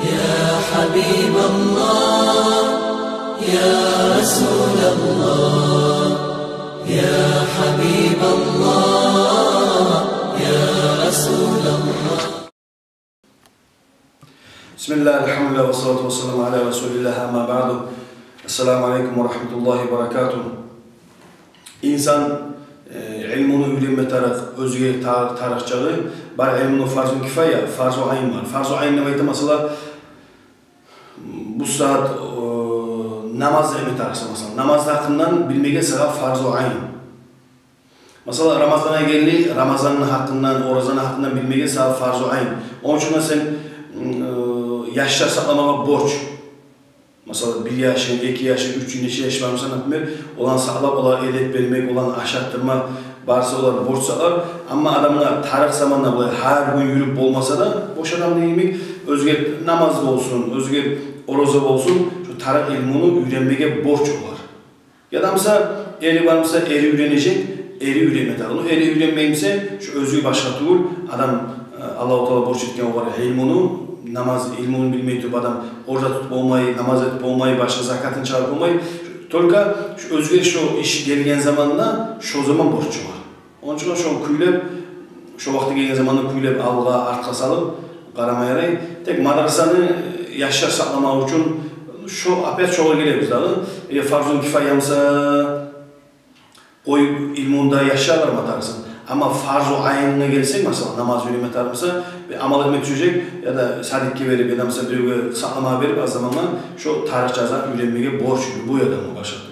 يا حبيب الله يا رسول الله يا حبيب الله يا رسول الله. بسم الله الحمد لله والصلاة والسلام على رسول الله أما بعد. السلام عليكم ورحمة الله وبركاته. İnsan ilmini öğrenme taraf, özgür tarihçalı, bar ilmini farz-ı kifaya, farz-ı ayn var. Farz-ı ayn ne var? Mesela bu saat namaz ilmi tarihçası mesela. Namaz hakkından bilmege sebep farz-ı ayn. Mesela Ramazan'a geldi, Ramazan'ın hakkından, Orazan'ın hakkından bilmege sebep farz-ı ayn. Onun için sen yaşlar saklamaya borç. Mesela 1 yaşın, 2 yaşın, 3 yaş varmışsan olan sağlap, olan edet vermek, olan aşattırma varsa olan borç sağlar. Ama adamlar tarih zamanında her gün yürüp olmasa da boş adam değilmek, özgür namaz olsun, özgür oroza olsun, şu tarih ilmini öğrenmeye borç olur. Ya da mesela eri varsa eri öğrenecek, eri öğrenmedi. Eri öğrenmeyimse şu özgür başka dur, adam Allah-u Teala borç etken o ilmini, namaz ilmini bilmeyip adam orada tutup olmayı, namaz edip olmayı, başka zakatını çağırıp olmayı, tolka şu özgür şu iş gelgen zamanla şu zaman borcu var. Onun için şu küylep, şu vakti gelgen zamanla küylep alga artka salıp qaramayaray, tek madrasanı yaşlar saklamak için şu apet çoğu gelebiz dalı. Farz-ı kifayamsa oy ilmunda yaşlar var matarsın. Ama farz-ı aynına gelsek mesela namaz öğrenme tarafımıza amal etmek düşecek ya da sadikki verip ya da mesela bir saklama verip az zamanla şu tarihçazdan öğrenmeye borç bu ya da mı başladı.